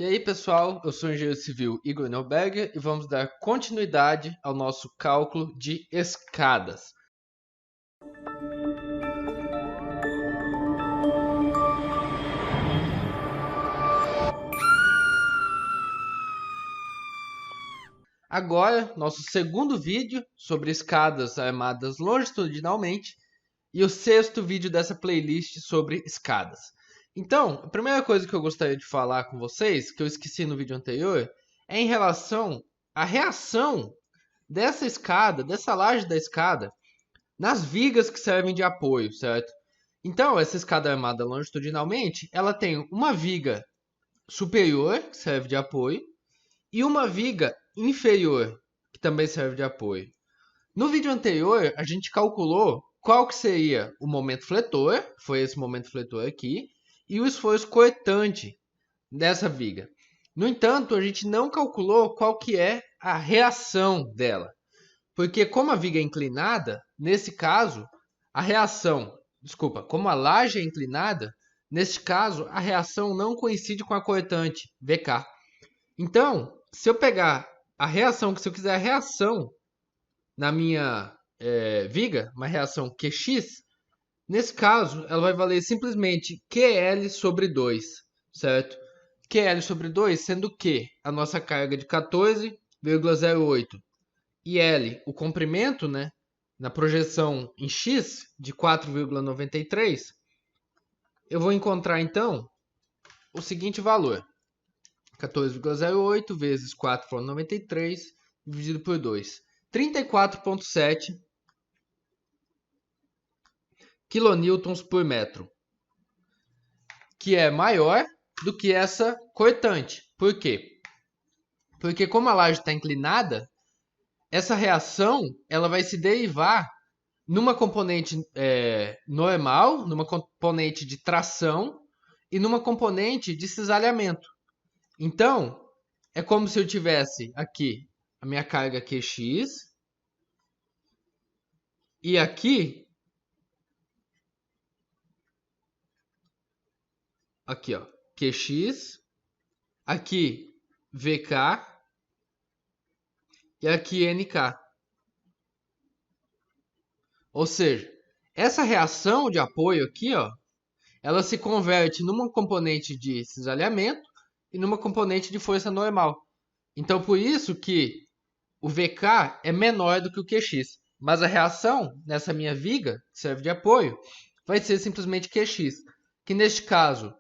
E aí, pessoal, eu sou o engenheiro civil Igor Neuberger e vamos dar continuidade ao nosso cálculo de escadas. Agora, nosso segundo vídeo sobre escadas armadas longitudinalmente e o sexto vídeo dessa playlist sobre escadas. Então, a primeira coisa que eu gostaria de falar com vocês, que eu esqueci no vídeo anterior, é em relação à reação dessa escada, dessa laje da escada, nas vigas que servem de apoio, certo? Então, essa escada armada longitudinalmente, ela tem uma viga superior, que serve de apoio, e uma viga inferior, que também serve de apoio. No vídeo anterior, a gente calculou qual que seria o momento fletor, foi esse momento fletor aqui, e o esforço cortante dessa viga. No entanto, a gente não calculou qual que é a reação dela. Porque como a viga é inclinada, nesse caso, como a laje é inclinada, neste caso, a reação não coincide com a cortante, VK. Então, se eu pegar se eu quiser a reação na minha viga, uma reação QX, nesse caso, ela vai valer simplesmente QL sobre 2, certo? QL sobre 2, sendo que a nossa carga de 14,08 e L, o comprimento, né, na projeção em X de 4,93, eu vou encontrar então o seguinte valor: 14,08 vezes 4,93 dividido por 2. 34,7 kN por metro, que é maior do que essa cortante. Por quê? Porque como a laje está inclinada, essa reação ela vai se derivar numa componente normal, numa componente de tração e numa componente de cisalhamento. Então, é como se eu tivesse aqui a minha carga QX e aqui ó, QX, aqui VK e aqui NK. Ou seja, essa reação de apoio aqui, ó, ela se converte numa componente de cisalhamento e numa componente de força normal. Então, por isso que o VK é menor do que o QX. Mas a reação nessa minha viga, que serve de apoio, vai ser simplesmente QX, que neste caso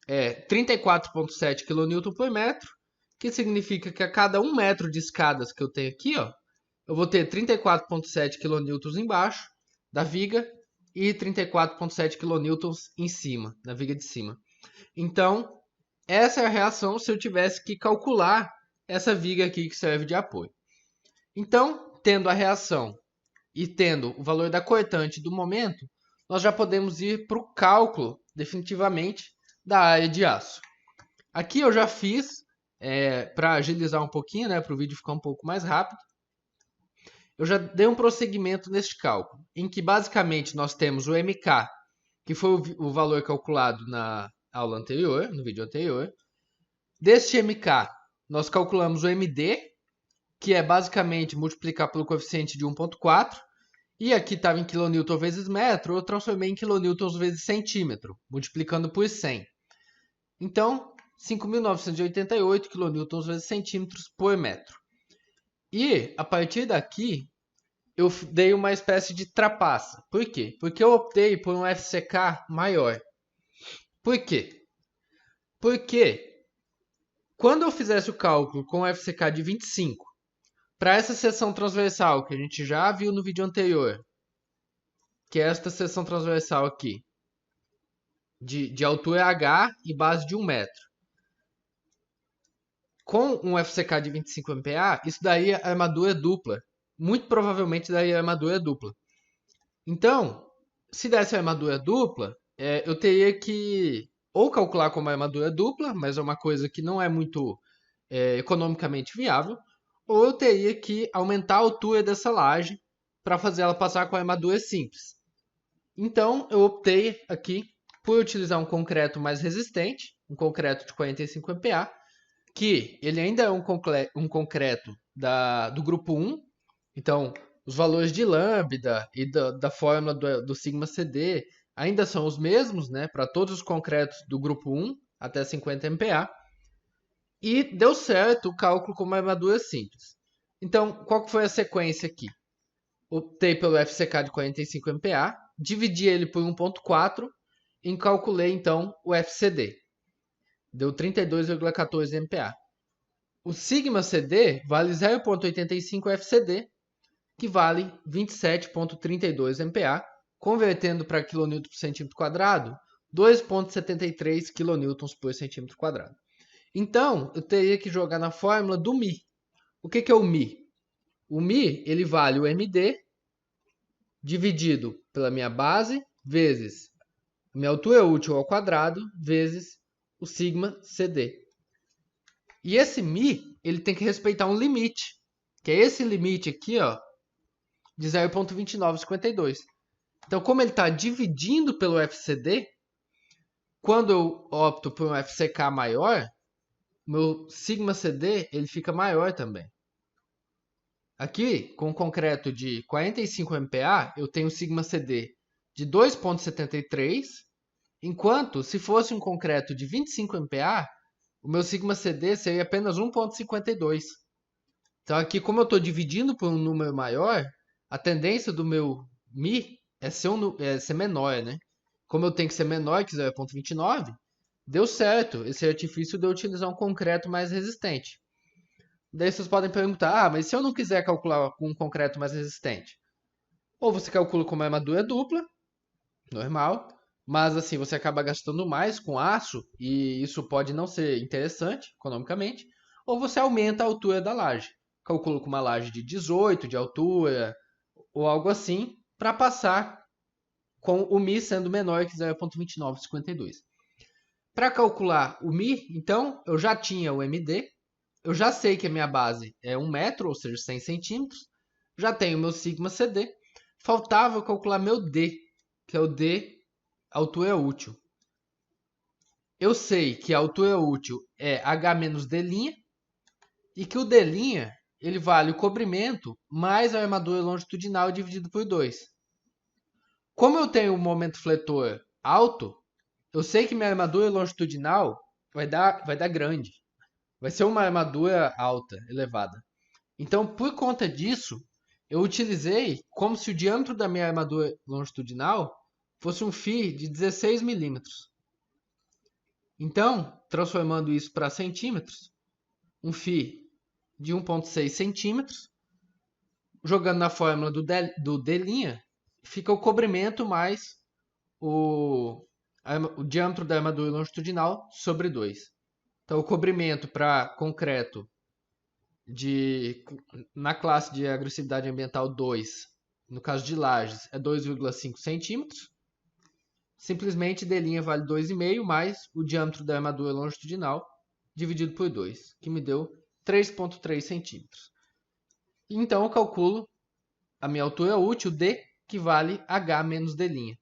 é 34,7 kN por metro, que significa que a cada 1 metro de escadas que eu tenho aqui, ó, eu vou ter 34,7 kN embaixo da viga e 34,7 kN em cima, na viga de cima. Então, essa é a reação se eu tivesse que calcular essa viga aqui que serve de apoio. Então, tendo a reação e tendo o valor da cortante do momento, nós já podemos ir para o cálculo, definitivamente, da área de aço. Aqui eu já fiz, para agilizar um pouquinho, né, para o vídeo ficar um pouco mais rápido, eu já dei um prosseguimento neste cálculo, em que basicamente nós temos o MK, que foi o valor calculado na aula anterior, no vídeo anterior. Deste MK, nós calculamos o MD, que é basicamente multiplicar pelo coeficiente de 1,4, e aqui estava em kN vezes metro, eu transformei em kN vezes centímetro, multiplicando por 100. Então, 5.988 kN vezes centímetros por metro. E, a partir daqui, eu dei uma espécie de trapaça. Por quê? Porque eu optei por um FCK maior. Por quê? Porque quando eu fizesse o cálculo com o FCK de 25, para essa seção transversal que a gente já viu no vídeo anterior, que é esta seção transversal aqui, de altura H e base de 1 metro, com um FCK de 25 MPa, isso daí é armadura dupla. Muito provavelmente daria armadura dupla. Então, se desse armadura dupla, eu teria que ou calcular como armadura dupla, mas é uma coisa que não é muito economicamente viável, ou eu teria que aumentar a altura dessa laje para fazer ela passar com a armadura simples. Então, eu optei aqui por utilizar um concreto mais resistente, um concreto de 45 MPa, que ele ainda é um concreto do grupo 1, então os valores de lambda e da fórmula do sigma CD ainda são os mesmos, né, para todos os concretos do grupo 1 até 50 MPa, e deu certo o cálculo com uma armadura simples. Então, qual que foi a sequência aqui? Optei pelo FCK de 45 MPa, dividi ele por 1.4 e calculei então o FCD. Deu 32,14 MPa. O sigma CD vale 0,85 FCD, que vale 27,32 MPa, convertendo para kN por centímetro quadrado, 2,73 kN por centímetro quadrado. Então, eu teria que jogar na fórmula do μ. O que é o μ? O μ ele vale o MD dividido pela minha base vezes minha altura útil ao quadrado vezes o sigma CD. E esse μ ele tem que respeitar um limite, que é esse limite aqui, ó, de 0,2952. Então, como ele está dividindo pelo FCD, quando eu opto por um FCK maior, meu sigma CD ele fica maior também. Aqui, com o concreto de 45 MPa, eu tenho sigma CD de 2,73, enquanto se fosse um concreto de 25 MPa, o meu sigma CD seria apenas 1,52. Então aqui, como eu estou dividindo por um número maior, a tendência do meu μ é ser menor, né? Como eu tenho que ser menor que 0,29, deu certo esse artifício de eu utilizar um concreto mais resistente. Daí vocês podem perguntar, mas se eu não quiser calcular com um concreto mais resistente? Ou você calcula com uma armadura dupla, normal, mas assim você acaba gastando mais com aço e isso pode não ser interessante economicamente, ou você aumenta a altura da laje. Calcula com uma laje de 18 de altura ou algo assim, para passar com o μ sendo menor que 0,2952. Para calcular o μ, então, eu já tinha o MD, eu já sei que a minha base é 1 metro, ou seja, 100 centímetros, já tenho meu sigma CD, faltava eu calcular meu D, que é o D, altura útil. Eu sei que a altura útil é H menos D', e que o D' ele vale o cobrimento mais a armadura longitudinal dividido por 2. Como eu tenho um momento fletor alto, eu sei que minha armadura longitudinal vai dar grande. Vai ser uma armadura alta, elevada. Então, por conta disso, eu utilizei como se o diâmetro da minha armadura longitudinal fosse um φ de 16 milímetros. Então, transformando isso para centímetros, um φ de 1,6 centímetros, jogando na fórmula do D', fica o cobrimento mais o diâmetro da armadura longitudinal sobre 2. Então, o cobrimento para concreto na classe de agressividade ambiental 2, no caso de lajes, é 2,5 centímetros. Simplesmente D' vale 2,5 mais o diâmetro da armadura longitudinal dividido por 2, que me deu 3,3 centímetros. Então, eu calculo a minha altura útil, D, que vale H menos D'.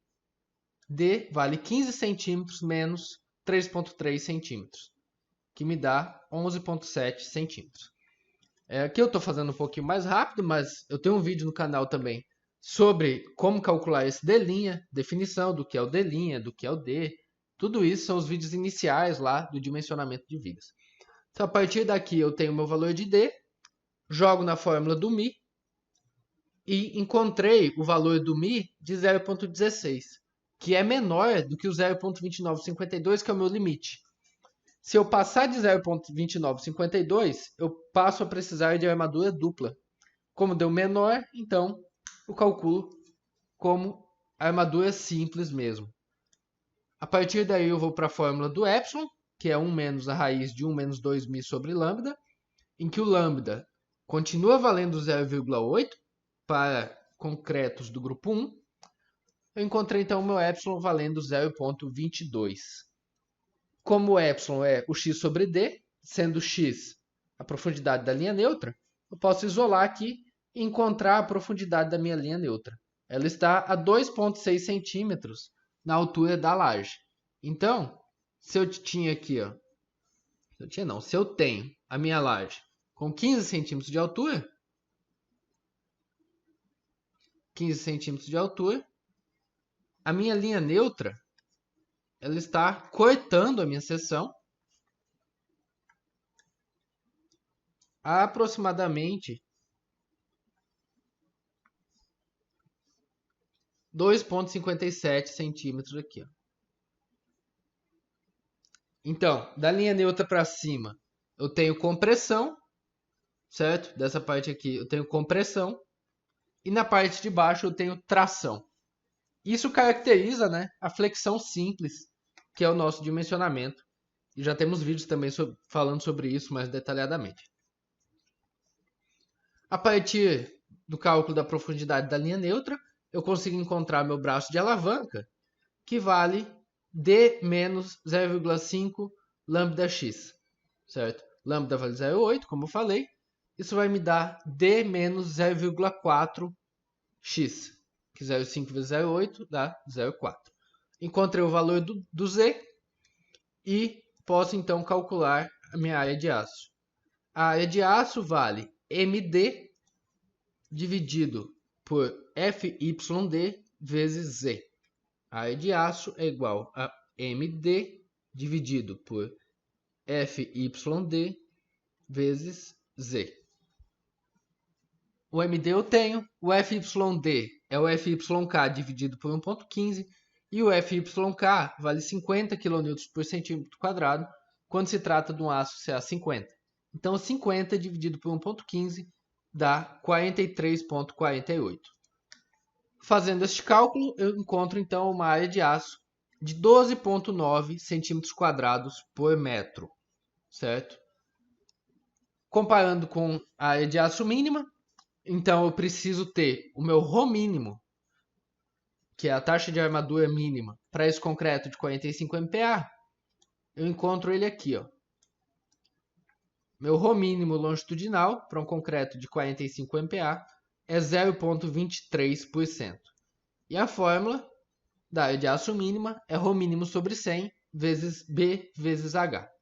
D vale 15 centímetros menos 3,3 centímetros, que me dá 11,7 centímetros. Aqui eu estou fazendo um pouquinho mais rápido, mas eu tenho um vídeo no canal também sobre como calcular esse D', definição do que é o D', do que é o D. Tudo isso são os vídeos iniciais lá do dimensionamento de vigas. Então, a partir daqui eu tenho o meu valor de D, jogo na fórmula do μ e encontrei o valor do μ de 0,16, que é menor do que o 0,2952, que é o meu limite. Se eu passar de 0,2952, eu passo a precisar de armadura dupla. Como deu menor, então eu calculo como armadura simples mesmo. A partir daí eu vou para a fórmula do epsilon, que é 1 menos a raiz de 1 menos 2μ sobre lambda, em que o lambda continua valendo 0,8 para concretos do grupo 1. Eu encontrei então o meu epsilon valendo 0,22. Como o epsilon é o x sobre d, sendo x a profundidade da linha neutra, eu posso isolar aqui e encontrar a profundidade da minha linha neutra. Ela está a 2,6 centímetros na altura da laje. Então, se eu tinha aqui, ó, Se eu tenho a minha laje com 15 centímetros de altura, 15 centímetros de altura, a minha linha neutra, ela está cortando a minha seção a aproximadamente 2,57 centímetros aqui, ó. Então, da linha neutra para cima, eu tenho compressão, certo? Dessa parte aqui eu tenho compressão. E na parte de baixo eu tenho tração. Isso caracteriza, né, a flexão simples, que é o nosso dimensionamento. E já temos vídeos também falando sobre isso mais detalhadamente. A partir do cálculo da profundidade da linha neutra, eu consigo encontrar meu braço de alavanca, que vale D menos 0,5 lambda(x), certo? Lambda vale 0,8, como eu falei. Isso vai me dar D menos 0,4x, que 0,5 vezes 0,8 dá 0,4. Encontrei o valor do Z e posso então calcular a minha área de aço. A área de aço vale MD dividido por FYD vezes Z. A área de aço é igual a MD dividido por FYD vezes Z. O MD eu tenho, o FYD é o FYK dividido por 1,15 e o FYK vale 50 kN por centímetro quadrado quando se trata de um aço CA50. Então 50 dividido por 1,15 dá 43,48. Fazendo este cálculo, eu encontro então uma área de aço de 12,9 centímetros quadrados por metro, certo? Comparando com a área de aço mínima, então eu preciso ter o meu ρ mínimo, que é a taxa de armadura mínima, para esse concreto de 45 MPa. Eu encontro ele aqui, ó. Meu ρ mínimo longitudinal para um concreto de 45 MPa é 0,23%. E a fórmula da área de aço mínima é ρ mínimo sobre 100 vezes B vezes H.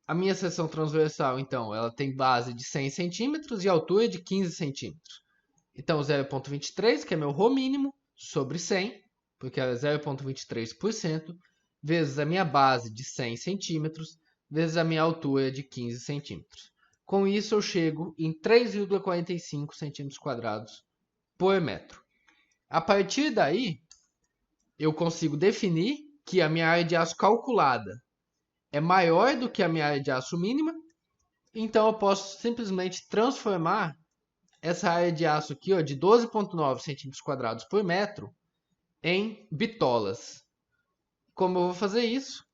A minha seção transversal, então, ela tem base de 100 centímetros e altura de 15 centímetros. Então, 0,23, que é meu ρ mínimo, sobre 100, porque é 0,23%, vezes a minha base de 100 centímetros, vezes a minha altura de 15 centímetros. Com isso, eu chego em 3,45 centímetros quadrados por metro. A partir daí, eu consigo definir que a minha área de aço calculada é maior do que a minha área de aço mínima, então eu posso simplesmente transformar essa área de aço aqui, ó, de 12,9 centímetros quadrados por metro em bitolas. Como eu vou fazer isso?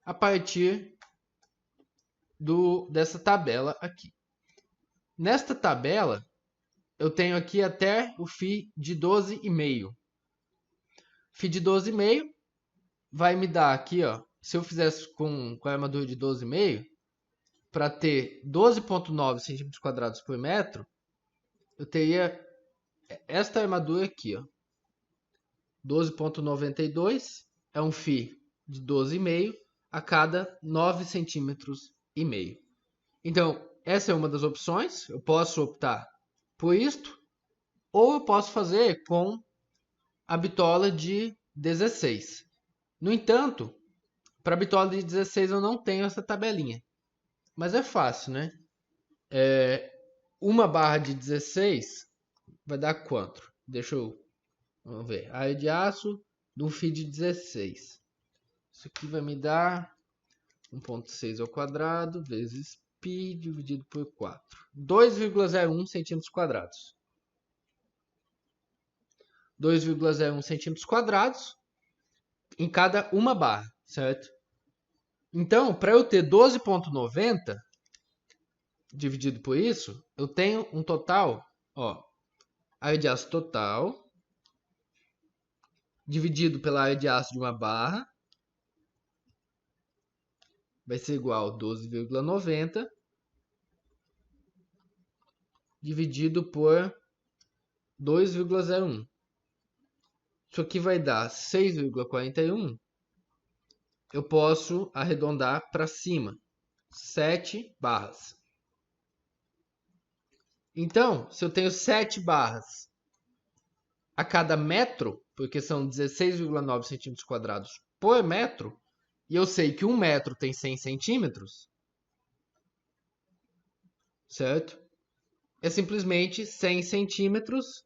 A partir dessa tabela aqui. Nesta tabela, eu tenho aqui até o φ de 12,5. φ de 12,5 vai me dar aqui, ó, se eu fizesse com a armadura de 12,5, para ter 12,9 centímetros quadrados por metro, eu teria esta armadura aqui, ó. 12,92 é um φ de 12,5 a cada 9 centímetros e meio. Então, essa é uma das opções. Eu posso optar por isto, ou eu posso fazer com a bitola de 16. No entanto, para a bitola de 16 eu não tenho essa tabelinha. Mas é fácil, né? Uma barra de 16 vai dar quanto? Vamos ver. Área de aço de um φ de 16. Isso aqui vai me dar 1,6 ao quadrado vezes π dividido por 4. 2,01 centímetros quadrados. 2,01 centímetros quadrados em cada uma barra, certo? Então, para eu ter 12,90 dividido por isso, eu tenho um total, ó, área de aço total dividido pela área de aço de uma barra vai ser igual a 12,90 dividido por 2,01. Isso aqui vai dar 6,41 eu posso arredondar para cima. 7 barras. Então, se eu tenho 7 barras a cada metro, porque são 16,9 centímetros quadrados por metro, e eu sei que 1 metro tem 100 centímetros, certo? É simplesmente 100 centímetros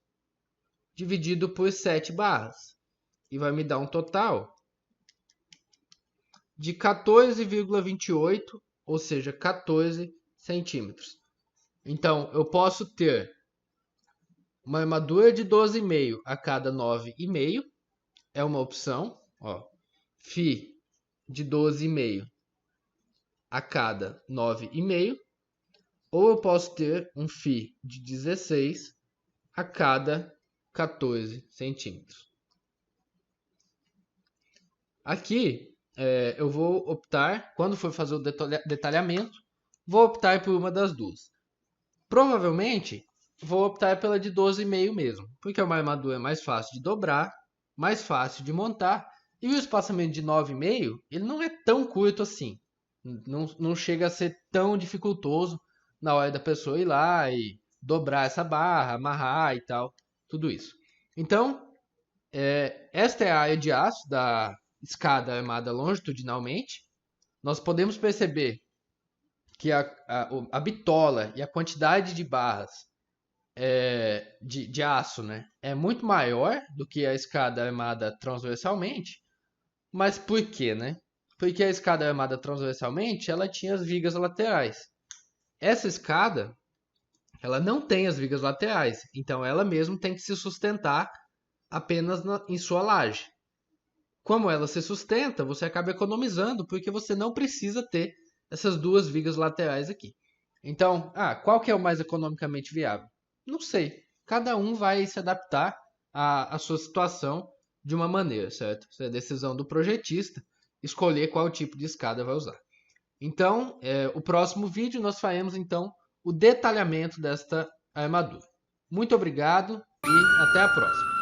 dividido por 7 barras. E vai me dar um total de 14,28, ou seja, 14 centímetros. Então, eu posso ter uma armadura de 12,5 a cada 9,5. É uma opção. Ó. Φ de 12,5 a cada 9,5. Ou eu posso ter um Φ de 16 a cada 14 centímetros. Aqui, eu vou optar, quando for fazer o detalhamento, vou optar por uma das duas. Provavelmente, vou optar pela de 12,5 mesmo, porque uma armadura é mais fácil de dobrar, mais fácil de montar, e o espaçamento de 9,5, ele não é tão curto assim. Não chega a ser tão dificultoso na hora da pessoa ir lá e dobrar essa barra, amarrar e tal, tudo isso. Então, esta é a área de aço da escada armada longitudinalmente. Nós podemos perceber que a bitola e a quantidade de barras de aço, né, é muito maior do que a escada armada transversalmente. Mas por quê, né? Porque a escada armada transversalmente, ela tinha as vigas laterais. Essa escada, ela não tem as vigas laterais, então ela mesmo tem que se sustentar apenas em sua laje. Como ela se sustenta, você acaba economizando, porque você não precisa ter essas duas vigas laterais aqui. Então, qual que é o mais economicamente viável? Não sei. Cada um vai se adaptar à sua situação de uma maneira, certo? Isso é decisão do projetista escolher qual tipo de escada vai usar. Então, o próximo vídeo nós faremos então o detalhamento desta armadura. Muito obrigado e até a próxima.